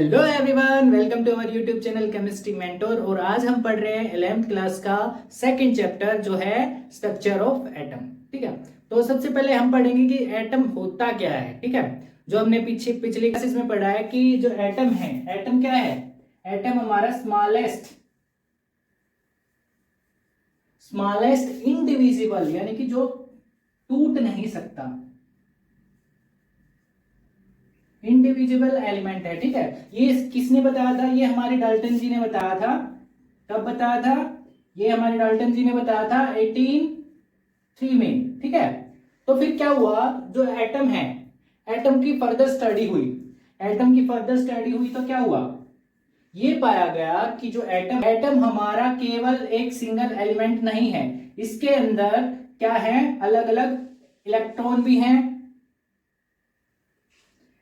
Hello everyone, welcome to our YouTube channel chemistry mentor. और आज हम पढ़ रहे हैं 11th क्लास का सेकंड चैप्टर जो है स्ट्रक्चर ऑफ एटम। ठीक है, तो सबसे पहले हम पढ़ेंगे कि एटम होता क्या है। ठीक है, जो हमने पिछली क्लासेस में पढ़ा है कि जो एटम है, एटम क्या है? एटम हमारा स्मॉलेस्ट इनडिविजिबल, यानी कि जो टूट नहीं सकता, इंडिविजिबल एलिमेंट है। ठीक है, ये किसने बताया था? ये हमारे डाल्टन जी ने बताया था। कब बताया था? ये हमारे डाल्टन जी ने बताया था 1803 में। ठीक है, तो फिर क्या हुआ, जो एटम है, एटम की फर्दर स्टडी हुई तो क्या हुआ, ये पाया गया कि जो एटम हमारा केवल एक सिंगल एलिमेंट नहीं है, इसके अंदर क्या है, अलग अलग इलेक्ट्रॉन भी हैं,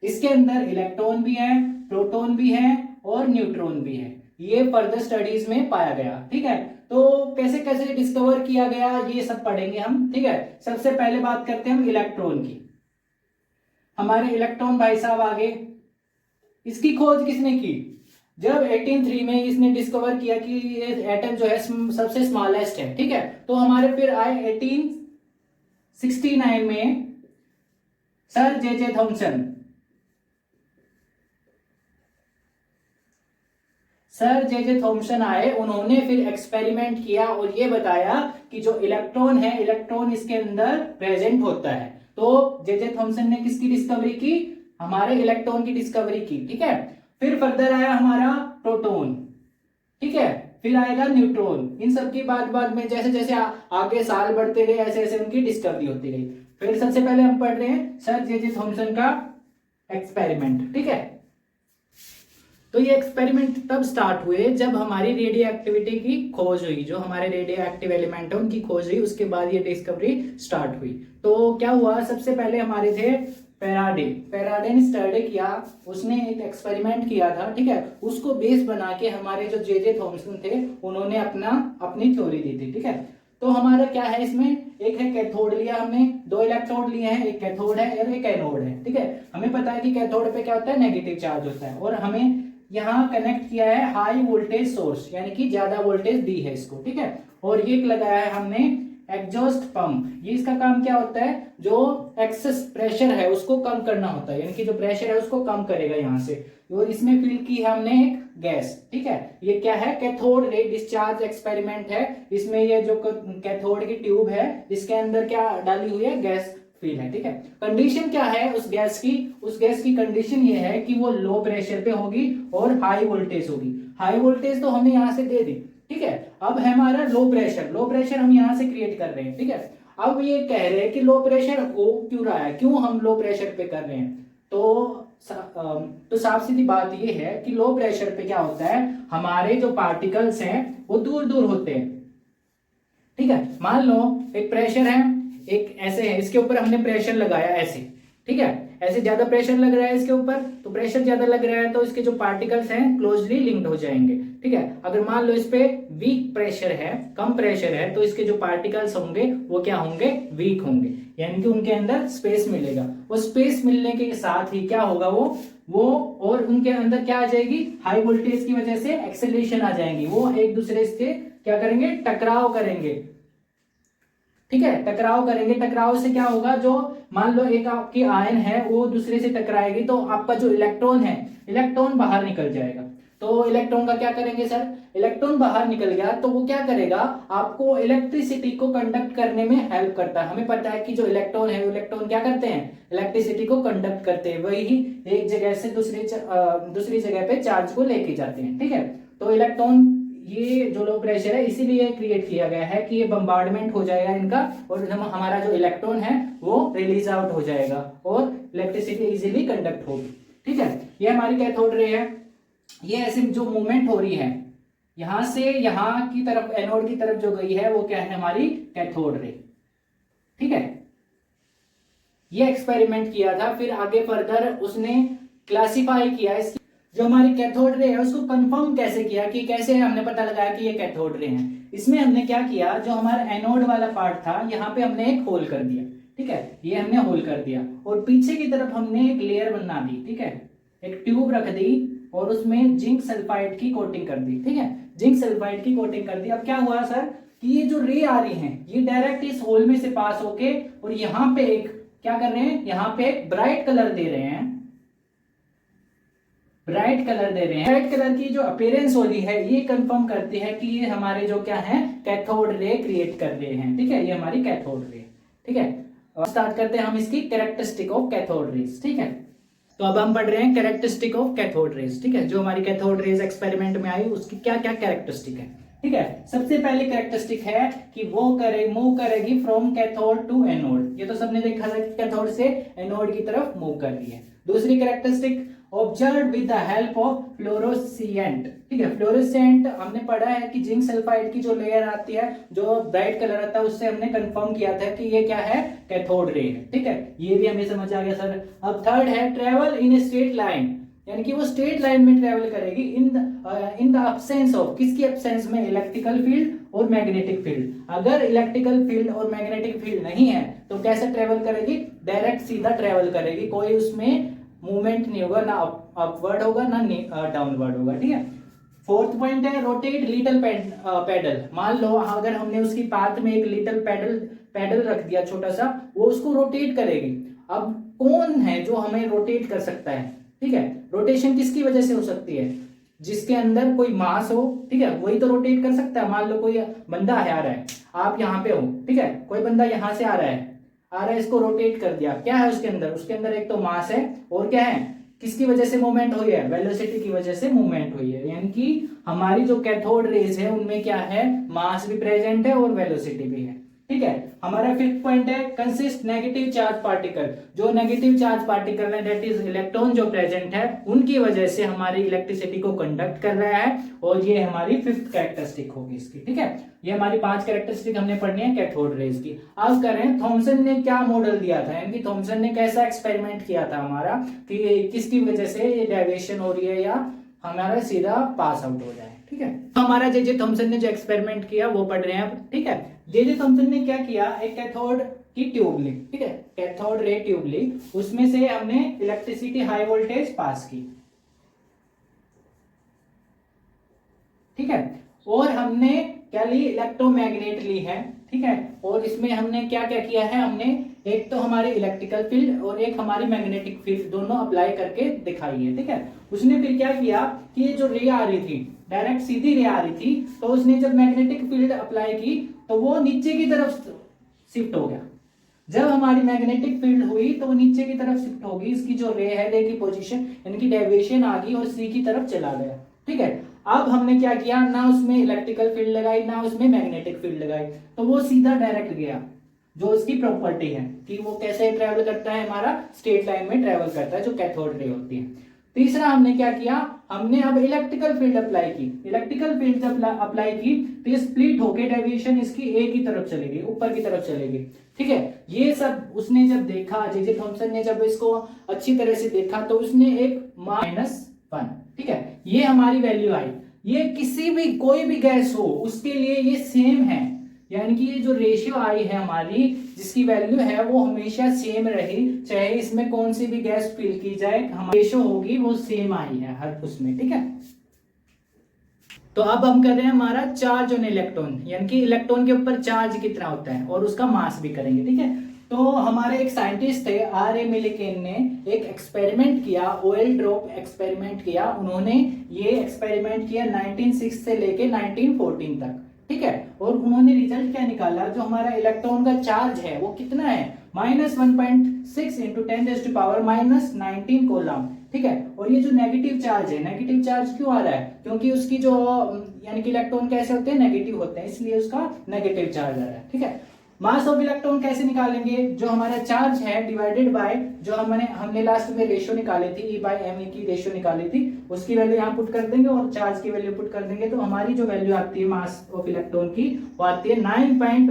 इसके अंदर इलेक्ट्रॉन भी है, प्रोटॉन भी है और न्यूट्रॉन भी है। ये फर्दर स्टडीज में पाया गया। ठीक है, तो कैसे कैसे डिस्कवर किया गया ये सब पढ़ेंगे हम। ठीक है, सबसे पहले बात करते हैं हम इलेक्ट्रॉन की। हमारे इलेक्ट्रॉन भाई साहब आगे, इसकी खोज किसने की? जब 1803 में इसने डिस्कवर किया कि ये एटम जो है सबसे स्मॉलेस्ट है। ठीक है, तो हमारे फिर आए 1869 में सर जे थॉमसन आए। उन्होंने फिर एक्सपेरिमेंट किया और ये बताया कि जो इलेक्ट्रॉन है, इलेक्ट्रॉन इसके अंदर प्रेजेंट होता है। तो जे थॉमसन ने किसकी डिस्कवरी की? हमारे इलेक्ट्रॉन की डिस्कवरी की। ठीक है, फिर फर्दर आया हमारा प्रोटॉन। ठीक है, फिर आएगा न्यूट्रॉन। इन सब की बाद में जैसे जैसे आगे साल बढ़ते गए ऐसे ऐसे उनकी डिस्कवरी होती गई। फिर सबसे पहले हम पढ़ रहे हैं सर जे थॉमसन का एक्सपेरिमेंट। ठीक है, तो ये एक्सपेरिमेंट तब स्टार्ट हुए जब हमारी रेडियो एक्टिविटी की खोज हुई, जो हमारे रेडियो एक्टिव एलिमेंट है उनकी खोज हुई, उसके बाद ये डिस्कवरी स्टार्ट हुई। तो क्या हुआ, सबसे पहले हमारे थे पैराडे ने स्टडी किया, उसने एक एक्सपेरिमेंट किया था। ठीक है, उसको बेस बना के हमारे जो जे थॉमसन थे उन्होंने अपनी थ्योरी दी थी। ठीक है, तो हमारा क्या है, इसमें एक है कैथोड लिया हमने, दो इलेक्ट्रोड लिए हैं, एक कैथोड है और एक एनोड है। ठीक है, हमें पता है कि कैथोड पे क्या होता है, नेगेटिव चार्ज होता है, और हमें यहाँ कनेक्ट किया है हाई वोल्टेज सोर्स, यानी कि ज्यादा वोल्टेज दी है इसको। ठीक है, और ये लगाया है हमने एग्जॉस्ट पंप। ये इसका काम क्या होता है, जो एक्सेस प्रेशर है उसको कम करना होता है, यानी कि जो प्रेशर है उसको कम करेगा यहाँ से। और इसमें फिल की है हमने एक गैस। ठीक है, ये क्या है, कैथोड रे डिस्चार्ज एक्सपेरिमेंट है। इसमें ये जो कैथोड की ट्यूब है इसके अंदर क्या डाली हुई है, गैस फील है। ठीक है, कंडीशन क्या है उस गैस की कंडीशन ये है कि वो लो प्रेशर पे होगी और हाई वोल्टेज होगी। हाई वोल्टेज तो हमने यहां से दे दी। ठीक है, अब है हमारा लो प्रेशर हम यहां से क्रिएट कर रहे हैं। ठीक है, अब ये कह रहे हैं कि लो प्रेशर हो क्यों रहा है, क्यों हम लो प्रेशर पे कर रहे हैं? तो साफ सीधी बात ये है कि लो प्रेशर पे क्या होता है, हमारे जो पार्टिकल्स हैं वो दूर दूर होते हैं। ठीक है, मान लो एक प्रेशर है, एक ऐसे है, इसके ऊपर हमने प्रेशर लगाया ऐसे। ठीक है, ऐसे ज्यादा प्रेशर लग रहा है इसके ऊपर, तो प्रेशर ज्यादा लग रहा है तो इसके जो पार्टिकल्स हैं क्लोजली लिंक्ड हो जाएंगे। ठीक है, अगर मान लो इस पे वीक प्रेशर है, कम प्रेशर है, तो इसके जो पार्टिकल्स होंगे वो क्या होंगे, वीक होंगे, यानी कि उनके अंदर स्पेस मिलेगा। वो स्पेस मिलने के साथ ही क्या होगा, वो और उनके अंदर क्या आ जाएगी, हाई वोल्टेज की वजह से एक्सेलरेशन आ जाएंगी। वो एक दूसरे से क्या करेंगे, टकराव करेंगे। ठीक है, टकराव से क्या होगा, जो मान लो एक आपकी आयन है वो दूसरे से टकराएगी तो आपका जो इलेक्ट्रॉन है, इलेक्ट्रॉन बाहर निकल जाएगा। तो इलेक्ट्रॉन का क्या करेंगे सर, इलेक्ट्रॉन बाहर निकल गया तो वो क्या करेगा, आपको इलेक्ट्रिसिटी को कंडक्ट करने में हेल्प करता है। हमें पता है कि जो इलेक्ट्रॉन है, इलेक्ट्रॉन क्या करते हैं, इलेक्ट्रिसिटी को कंडक्ट करते हैं, वही एक जगह से दूसरी जगह पे चार्ज को लेके जाते हैं। ठीक है, तो इलेक्ट्रॉन, ये जो लो प्रेशर है इसीलिए क्रिएट किया गया है कि ये बम्बार्डमेंट हो जाएगा इनका, और हमारा जो इलेक्ट्रॉन है वो रिलीज आउट हो जाएगा और इलेक्ट्रिसिटी इजीली कंडक्ट होगी। ठीक है, ये हमारी कैथोड रे है। ये ऐसे जो मूवमेंट हो रही है यहां से यहां की तरफ, एनोड की तरफ जो गई है वो क्या है, हमारी कैथोड रे। ठीक है, ये एक्सपेरिमेंट किया था। फिर आगे फर्दर उसने क्लासिफाई किया इसकी, जो हमारी कैथोड रे है उसको कंफर्म कैसे किया, कि कैसे हमने पता लगाया कि ये कैथोड रे है। इसमें हमने क्या किया, जो हमारा एनोड वाला पार्ट था यहाँ पे हमने एक होल कर दिया। ठीक है, ये हमने होल कर दिया और पीछे की तरफ हमने एक लेयर बना दी। ठीक है, एक ट्यूब रख दी और उसमें जिंक सल्फाइड की कोटिंग कर दी, ठीक है, जिंक सल्फाइड की कोटिंग कर दी। अब क्या हुआ सर कि ये जो रे आ रही हैं ये डायरेक्ट इस होल में से पास होके और यहाँ पे एक क्या कर रहे हैं, यहाँ पे एक ब्राइट कलर दे रहे हैं, ब्राइट कलर दे रहे हैं। ब्राइट कलर की जो अपीयरेंस हो रही है ये कंफर्म करती है कि ये हमारे जो क्या है कैथोड रे क्रिएट कर रहे हैं, ठीक है, ये हमारी कैथोड रे, ठीक है। स्टार्ट करते हैं हम इसकी कैरेक्टरिस्टिक ऑफ कैथोड रेज, ठीक है। तो अब हम पढ़ रहे हैं कैरेक्टरिस्टिक ऑफ कैथोड रेज, ठीक है, जो हमारी कैथोड रेज एक्सपेरिमेंट में आई उसकी क्या क्या कैरेक्टरिस्टिक है, ठीक है। सबसे पहले कैरेक्टरिस्टिक है कि वो मूव करेगी फ्रॉम कैथोड टू एनोड, ये तो सबने देखा था कि कैथोड से एनोड की तरफ मूव कर रही है। दूसरी characteristic observe with the help of fluorescent, ठीक है। फ्लोरोसेंट हमने पढ़ा है कि जिंक सल्फाइड की जो लेयर आती है जो ब्राइट कलर आता है उससे हमने कंफर्म किया था कि ये क्या है कैथोड रे है, ठीक है, ये भी हमें समझ आ गया सर। अब थर्ड है ट्रेवल इन स्ट्रेट लाइन, यानी कि वो स्ट्रेट लाइन में ट्रेवल करेगी इन द अब्सेंस ऑफ, किसकी अब्सेंस में, इलेक्ट्रिकल फील्ड और मैग्नेटिक फील्ड। अगर इलेक्ट्रिकल फील्ड और मैग्नेटिक फील्ड नहीं है तो कैसे ट्रेवल करेगी, डायरेक्ट सीधा ट्रेवल करेगी, कोई उसमें मूवमेंट नहीं होगा, ना अपवर्ड होगा ना डाउनवर्ड होगा, ठीक है। फोर्थ पॉइंट है रोटेट लिटिल पैडल, मान लो अगर हमने उसकी पाथ में एक लिटिल पैडल रख दिया छोटा सा, वो उसको रोटेट करेगी। अब कौन है जो हमें रोटेट कर सकता है, ठीक है, रोटेशन किसकी वजह से हो सकती है, जिसके अंदर कोई मास हो, ठीक है, वही तो रोटेट कर सकता है। मान लो कोई बंदा आ रहा है, आप यहाँ पे हो, ठीक है, कोई बंदा यहाँ से आ रहा है, इसको रोटेट कर दिया, क्या है उसके अंदर, उसके अंदर एक तो मास है और क्या है, किसकी वजह से मूवमेंट हुई है, वेलोसिटी की वजह से मूवमेंट हुई है। यानी कि हमारी जो कैथोड रेज है उनमें क्या है, मास भी प्रेजेंट है और वेलोसिटी भी है, ठीक है। हमारा फिफ्थ पॉइंट है कंसिस्ट नेगेटिव चार्ज पार्टिकल, जो नेगेटिव चार्ज पार्टिकल है दैट इज इलेक्ट्रॉन जो प्रेजेंट है उनकी वजह से हमारी इलेक्ट्रिसिटी को कंडक्ट कर रहा है, और ये हमारी फिफ्थ कैरेक्टरिस्टिक होगी इसकी, ठीक है। ये हमारी 5 कैरेक्टरिस्टिक हमने पढ़नी है कैथोड रेज की। अब करें थॉमसन ने क्या मॉडल दिया था, यानी कि थॉमसन ने कैसा एक्सपेरिमेंट किया था हमारा कि किसकी वजह से ये डेविएशन हो रही है या हमारा सीधा पास आउट हो जाए, ठीक है। तो हमारा जे थॉमसन ने जो एक्सपेरिमेंट किया वो पढ़ रहे हैं अब, ठीक है। जे थॉमसन ने क्या किया, एक कैथोड की ट्यूब ली, ठीक है, कैथोड रे ट्यूब ली, उसमें से हमने इलेक्ट्रिसिटी हाई वोल्टेज पास की, ठीक है, और हमने क्या ली, इलेक्ट्रोमैग्नेट ली है, ठीक है, और इसमें हमने क्या क्या किया है, हमने एक तो हमारी इलेक्ट्रिकल फील्ड और एक हमारी मैग्नेटिक फील्ड दोनों अप्लाई करके दिखाई है, ठीक है। उसने फिर क्या किया कि ये जो रे आ रही थी डायरेक्ट सीधी रे आ रही थी, तो उसने जब मैग्नेटिक फील्ड अप्लाई की तो वो नीचे की तरफ शिफ्ट हो गया। जब हमारी मैग्नेटिक फील्ड हुई तो वो नीचे की तरफ शिफ्ट होगी, इसकी जो रे है रे की पोजीशन यानी कि डेविएशन आ गई और सी की तरफ चला गया, ठीक है। अब हमने क्या किया, ना उसमें इलेक्ट्रिकल फील्ड लगाई ना उसमें मैग्नेटिक फील्ड लगाई, तो वो सीधा डायरेक्ट गया। जो उसकी प्रॉपर्टी है कि वो कैसे ट्रेवल करता है, हमारा स्ट्रेट लाइन में ट्रेवल करता है, जो कैथोड रे होती है। तीसरा हमने क्या किया, हमने अब इलेक्ट्रिकल फील्ड अप्लाई की। इलेक्ट्रिकल फील्ड जब अप्लाई की तो ये स्प्लिट होके डेविएशन इसकी ए की तरफ चलेगी, ऊपर की तरफ चलेगी, ठीक है। ये सब उसने जब देखा, जे थॉमसन ने जब इसको अच्छी तरह से देखा तो उसने एक -1, ठीक है, ये हमारी वैल्यू आई। ये किसी भी कोई भी गैस हो उसके लिए ये सेम है, यानी कि ये जो रेशियो आई है हमारी जिसकी वैल्यू है वो हमेशा सेम रही, चाहे इसमें कौन सी भी गैस फिल की जाए, हमारी रेशियो होगी वो सेम आई है हर उसमें, ठीक है। तो अब हम कर रहे हैं हमारा चार्ज ऑन इलेक्ट्रॉन, यानी कि इलेक्ट्रॉन के ऊपर चार्ज कितना होता है और उसका मास भी करेंगे, ठीक है। तो हमारे एक साइंटिस्ट थे R.A. मिलिकेन ने एक एक्सपेरिमेंट किया, ऑयल ड्रॉप एक्सपेरिमेंट किया। उन्होंने ये एक्सपेरिमेंट किया 1906 से लेके 1914 तक, ठीक है, और उन्होंने रिजल्ट क्या निकाला, जो हमारा इलेक्ट्रॉन का चार्ज है वो कितना है, -1.6 × 10⁻⁻19 कूलम, ठीक है। और ये जो नेगेटिव चार्ज है, नेगेटिव चार्ज क्यों आ रहा है, क्योंकि उसकी जो यानी कि इलेक्ट्रॉन कैसे होते हैं, नेगेटिव होते हैं, इसलिए उसका नेगेटिव चार्ज आ रहा है, ठीक है। मास ऑफ इलेक्ट्रॉन कैसे निकालेंगे, जो हमारा चार्ज है डिवाइडेड बाय जो हमने लास्ट में रेशियो निकाली थी, E/m की रेशियो निकाली थी, उसकी वैल्यू यहाँ पुट कर देंगे और चार्ज की वैल्यू पुट कर देंगे, तो हमारी जो वैल्यू आती है मास ऑफ इलेक्ट्रॉन की वो आती है 9.1 ×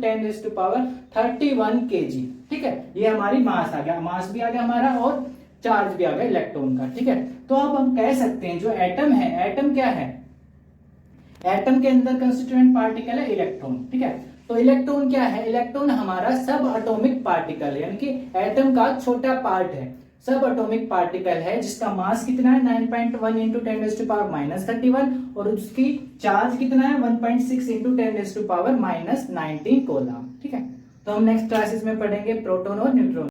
10⁻31 kg, ठीक है। ये हमारी मास आ गया, मास भी आ गया हमारा और चार्ज भी आ गया इलेक्ट्रॉन का, ठीक है। तो अब हम कह सकते हैं जो एटम है, एटम क्या है, एटम के अंदर कंस्टिट्यूएंट पार्टिकल है इलेक्ट्रॉन, ठीक है। तो इलेक्ट्रॉन क्या है, इलेक्ट्रॉन हमारा सब एटॉमिक पार्टिकल है, यानी कि एटम का छोटा पार्ट है। सब एटॉमिक पार्टिकल है जिसका मास कितना है 9.1 इंटू 10⁻⁻31 और उसकी चार्ज कितना है 1.6 इंटू 10⁻⁻19 कूलम। ठीक है, तो हम नेक्स्ट क्लासेस में पढ़ेंगे प्रोटॉन और न्यूट्रॉन।